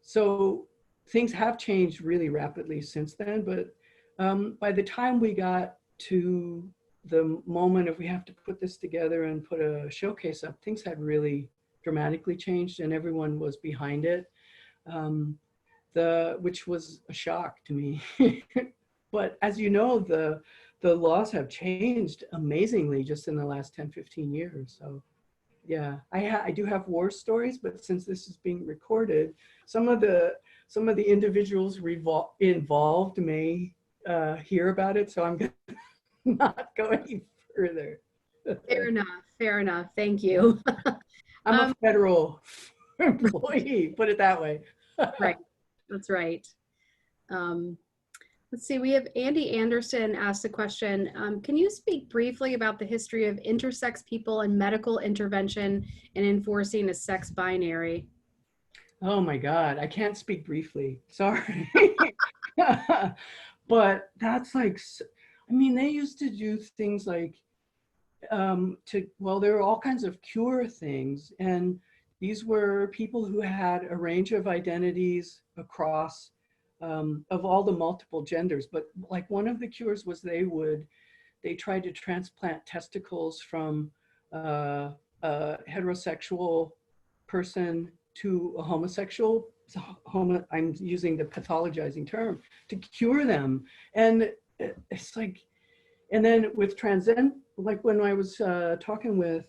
so things have changed really rapidly since then, but by the time we got to the moment of we have to put this together and put a showcase up, things had really dramatically changed and everyone was behind it. Which was a shock to me. But as you know, the laws have changed amazingly just in the last 10, 15 years. So yeah, I do have war stories, but since this is being recorded, some of the individuals involved may hear about it. So I'm gonna not go any further. Fair enough, thank you. I'm a federal employee, put it that way. Right. That's right. Let's see, we have Andy Anderson asked a question. Can you speak briefly about the history of intersex people and medical intervention in enforcing a sex binary? Oh my God, I can't speak briefly, sorry. But that's like, I mean, they used to do things like, well, there were all kinds of cure things, and these were people who had a range of identities across, of all the multiple genders. But like one of the cures was they tried to transplant testicles from a heterosexual person to a homosexual, I'm using the pathologizing term, to cure them. And it's like, and then with like when I was talking with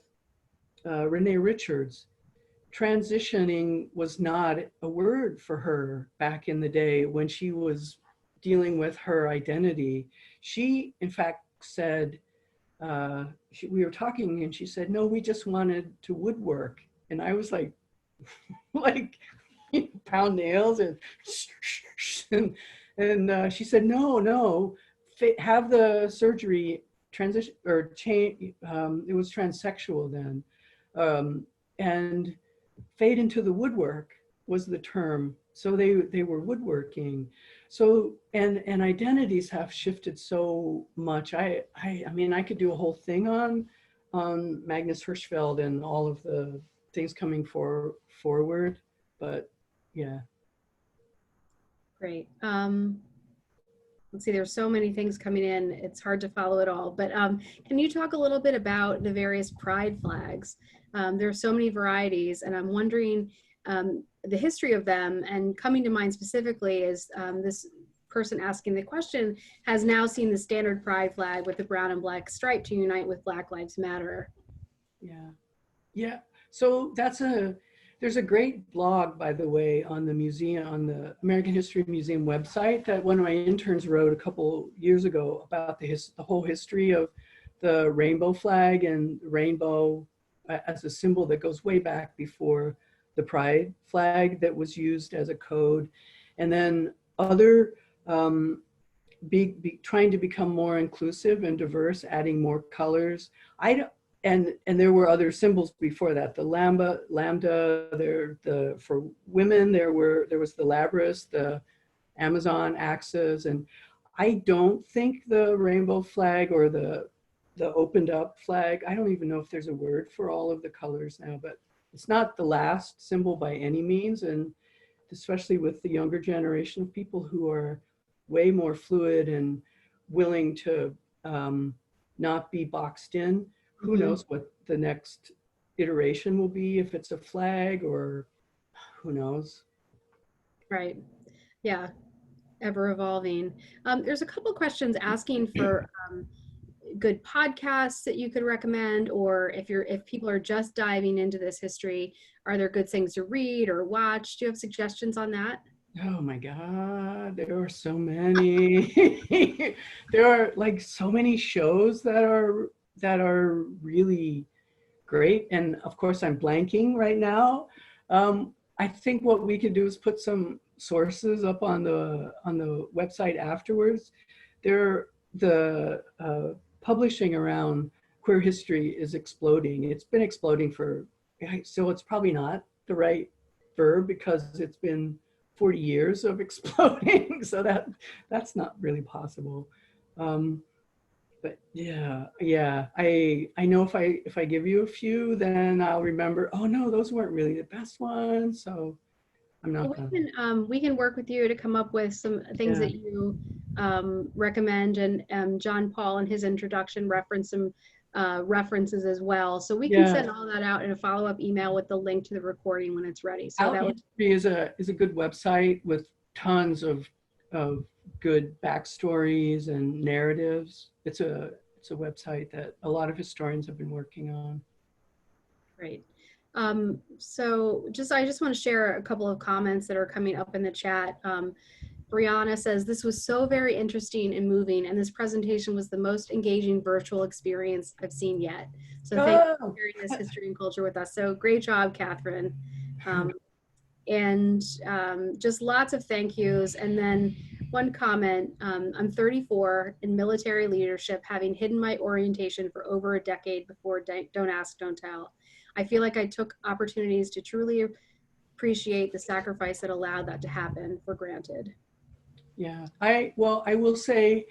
Renee Richards, transitioning was not a word for her back in the day when she was dealing with her identity. She, in fact, said, we were talking and she said, no, we just wanted to woodwork. And I was like, like, pound nails and she said, no, have the surgery transition or change. It was transsexual then. And fade into the woodwork was the term. So they were woodworking. So, and identities have shifted so much. I mean, I could do a whole thing on Magnus Hirschfeld and all of the things coming forward, but yeah. Great. Let's see, there's so many things coming in. It's hard to follow it all, but can you talk a little bit about the various pride flags? There are so many varieties, and I'm wondering the history of them, and coming to mind specifically is this person asking the question has now seen the standard pride flag with the brown and black stripe to unite with Black Lives Matter. Yeah. So there's a great blog, by the way, on the museum, on the American History Museum website that one of my interns wrote a couple years ago about the whole history of the rainbow flag and rainbow as a symbol that goes way back before the pride flag that was used as a code. And then other trying to become more inclusive and diverse, adding more colors. And there were other symbols before that. The lambda, for women, there was the labrys, the Amazon axes, and I don't think the rainbow flag or the opened up flag, I don't even know if there's a word for all of the colors now, but it's not the last symbol by any means, and especially with the younger generation of people who are way more fluid and willing to not be boxed in. Who knows what the next iteration will be, if it's a flag or who knows. Right. Yeah. Ever evolving. There's a couple questions asking for good podcasts that you could recommend, or if people are just diving into this history, are there good things to read or watch? Do you have suggestions on that? Oh my God, there are so many. There are like so many shows that are really great. And of course I'm blanking right now. I think what we could do is put some sources up on the website afterwards. The publishing around queer history is exploding. It's been exploding so it's probably not the right verb because it's been 40 years of exploding. So that's not really possible. But yeah, I know if I give you a few, then I'll remember, oh no, those weren't really the best ones. So I'm not well, we can work with you to come up with some things that you recommend, and John Paul in his introduction referenced some references as well. So we can send all that out in a follow-up email with the link to the recording when it's ready. So that is a good website with tons of good backstories and narratives. It's a website that a lot of historians have been working on. Great. So I just want to share a couple of comments that are coming up in the chat. Brianna says, this was so very interesting and moving, and this presentation was the most engaging virtual experience I've seen yet. So thank you for sharing this history and culture with us. So great job, Katherine. And just lots of thank yous. And then one comment, I'm 34 in military leadership, having hidden my orientation for over a decade before Don't Ask, Don't Tell. I feel like I took opportunities to truly appreciate the sacrifice that allowed that to happen for granted. Yeah, I will say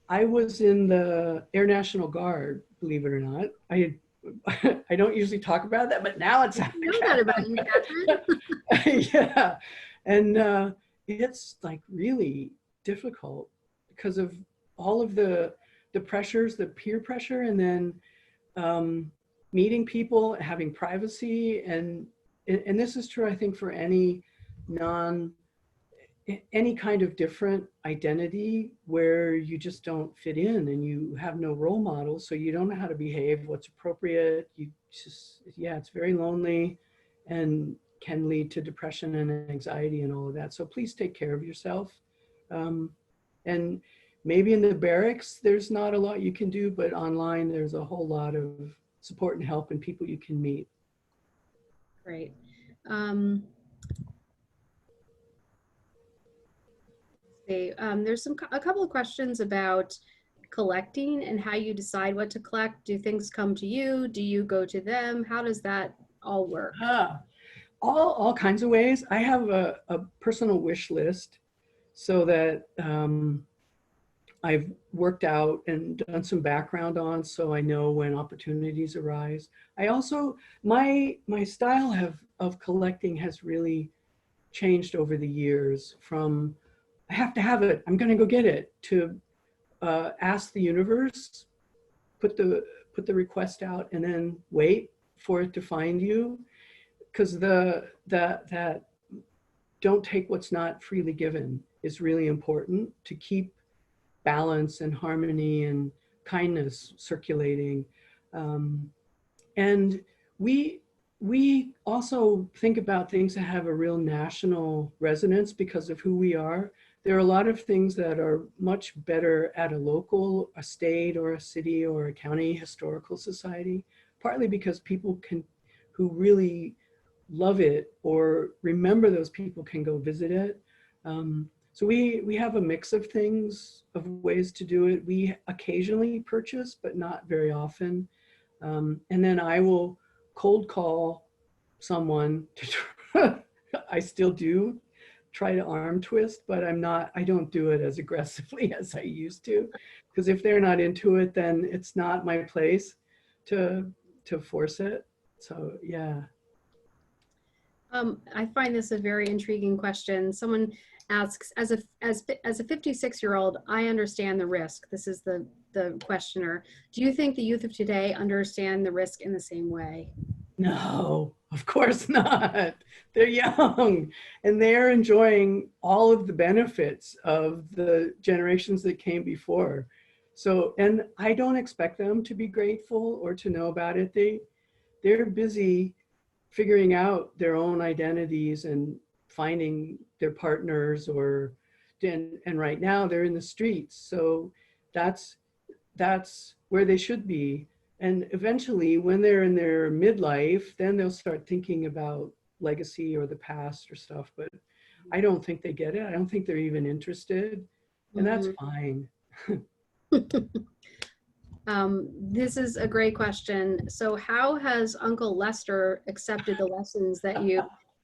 I was in the Air National Guard, believe it or not. I don't usually talk about that, but now it's I know that about you, Katherine. Yeah, and it's like really difficult because of all of the pressures, the peer pressure, and then meeting people, having privacy, and this is true, I think, for any kind of different identity where you just don't fit in and you have no role models, so you don't know how to behave, what's appropriate. You just, yeah, it's very lonely. and can lead to depression and anxiety and all of that. So please take care of yourself. And maybe in the barracks, there's not a lot you can do, but online, there's a whole lot of support and help and people you can meet. Great. There's a couple of questions about collecting and how you decide what to collect. Do things come to you? Do you go to them? How does that all work? All kinds of ways. I have a personal wish list so that I've worked out and done some background on, so I know when opportunities arise. I also, my style of collecting has really changed over the years from, I have to have it, I'm gonna go get it, to ask the universe, put the request out, and then wait for it to find you. Because that don't take what's not freely given is really important to keep balance and harmony and kindness circulating. And we also think about things that have a real national resonance because of who we are. There are a lot of things that are much better at a local, a state, or a city, or a county historical society, partly because people who really love it or remember those people can go visit it. So we have a mix of things, of ways to do it. We occasionally purchase, but not very often. And then I will cold call someone to I still do try to arm twist, but I don't do it as aggressively as I used to, because if they're not into it, then it's not my place to force it. So yeah. I find this a very intriguing question. Someone asks, as a 56-year-old, I understand the risk. This is the questioner. Do you think the youth of today understand the risk in the same way? No, of course not. They're young and they're enjoying all of the benefits of the generations that came before. So, and I don't expect them to be grateful or to know about it. They're busy figuring out their own identities and finding their partners, and right now they're in the streets. So that's where they should be. And eventually when they're in their midlife, then they'll start thinking about legacy or the past or stuff. But I don't think they get it. I don't think they're even interested. And that's fine. This is a great question. So how has Uncle Lester accepted the lessons that you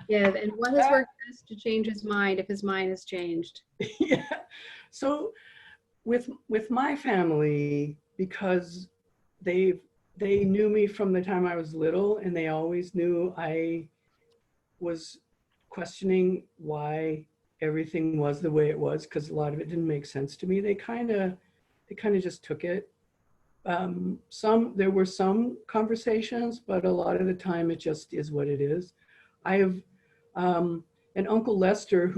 give, and what has worked best to change his mind if his mind has changed? Yeah. So with my family, because they knew me from the time I was little, and they always knew I was questioning why everything was the way it was, because a lot of it didn't make sense to me. They kind of just took it. There were some conversations, but a lot of the time it just is what it is. I have an Uncle Lester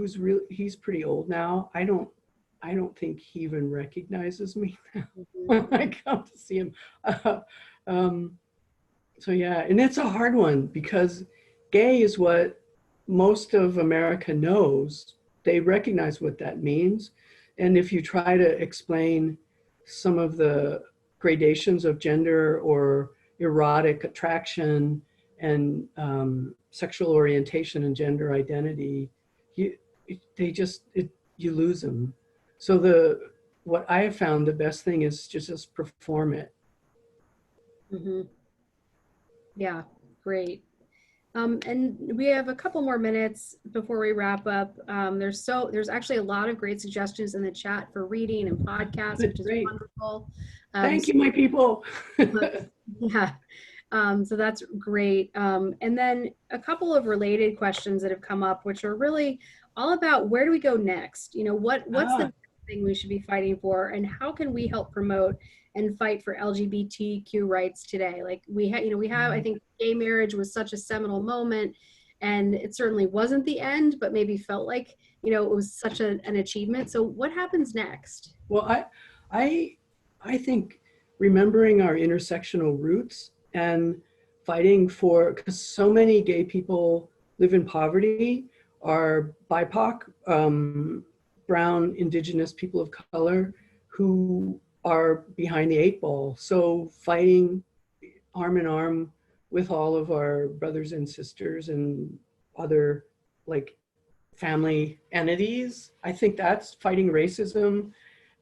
he's pretty old now. I don't think he even recognizes me now when I come to see him. So yeah, and it's a hard one because gay is what most of America knows. They recognize what that means. And if you try to explain some of the gradations of gender or erotic attraction and sexual orientation and gender identity, you lose them. So what I have found the best thing is just perform it. Yeah, great. And we have a couple more minutes before we wrap up. There's actually a lot of great suggestions in the chat for reading and podcasts, which is wonderful. Thank you, my people. Yeah, so that's great. And then a couple of related questions that have come up, which are really all about where do we go next? You know, what's the thing we should be fighting for, and how can we help promote and fight for LGBTQ rights today? Like we have, I think gay marriage was such a seminal moment, and it certainly wasn't the end, but maybe felt like, you know, it was such an achievement. So what happens next? Well, I think remembering our intersectional roots and fighting for, because so many gay people live in poverty, are BIPOC, brown, indigenous people of color, who are behind the 8 ball. So fighting arm in arm with all of our brothers and sisters and other like family entities, I think that's fighting racism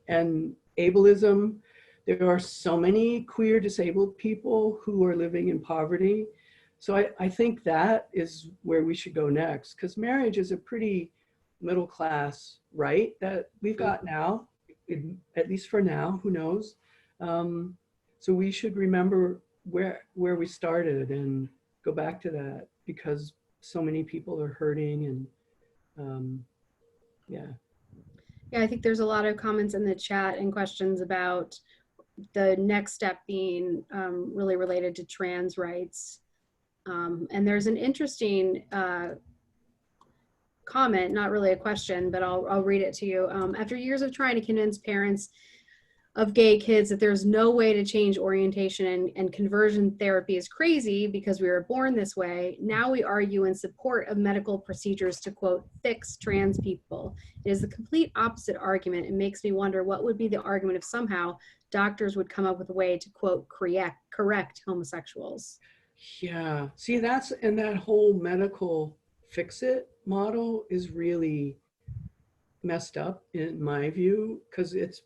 and ableism. There are so many queer disabled people who are living in poverty. So I think that is where we should go next, because marriage is a pretty middle class right that we've got now, at least for now, who knows. So we should remember where we started and go back to that, because so many people are hurting. And yeah. Yeah, I think there's a lot of comments in the chat and questions about the next step being really related to trans rights. And there's an interesting comment, not really a question, but I'll read it to you. After years of trying to convince parents of gay kids that there's no way to change orientation and conversion therapy is crazy because we were born this way, now we argue in support of medical procedures to, quote, fix trans people. It is the complete opposite argument. It makes me wonder what would be the argument if somehow doctors would come up with a way to, quote, correct homosexuals. Yeah, see, that's, and that whole medical fix-it model is really messed up in my view, because it's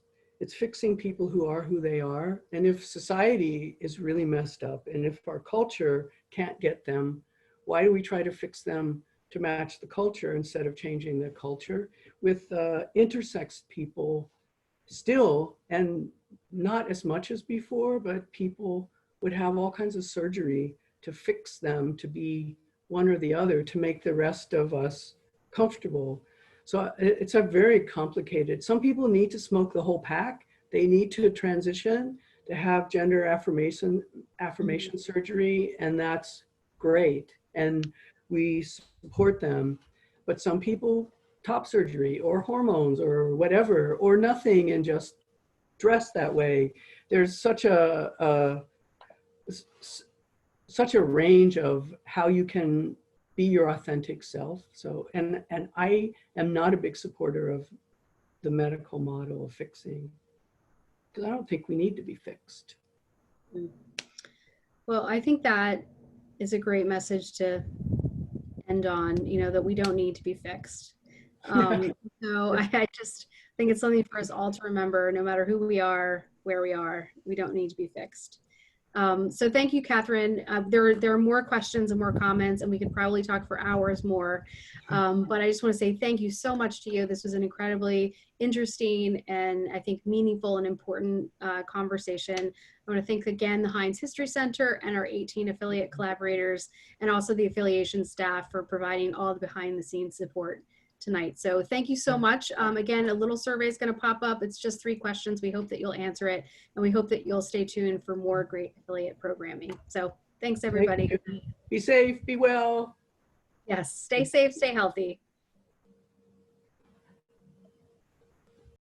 fixing people who are who they are. And if society is really messed up, and if our culture can't get them, why do we try to fix them to match the culture instead of changing the culture? With intersex people still, and not as much as before, but people would have all kinds of surgery to fix them to be one or the other, to make the rest of us comfortable. So it's a very complicated, some people need to smoke the whole pack. They need to transition, to have gender affirmation surgery, and that's great. And we support them. But some people, top surgery or hormones or whatever, or nothing, and just dress that way. There's such a range of how you can be your authentic self. So, and I am not a big supporter of the medical model of fixing, because I don't think we need to be fixed. Well, I think that is a great message to end on, you know, that we don't need to be fixed. So I just think it's something for us all to remember, no matter who we are, where we don't need to be fixed. So thank you, Katherine. There are more questions and more comments, and we could probably talk for hours more. But I just want to say thank you so much to you. This was an incredibly interesting and I think meaningful and important conversation. I want to thank again the Heinz History Center and our 18 affiliate collaborators, and also the affiliation staff for providing all the behind the scenes support tonight. So thank you so much. Again, a little survey is going to pop up. It's just 3 questions. We hope that you'll answer it, and we hope that you'll stay tuned for more great affiliate programming. So thanks, everybody. Be safe, be well. Yes, stay safe, stay healthy.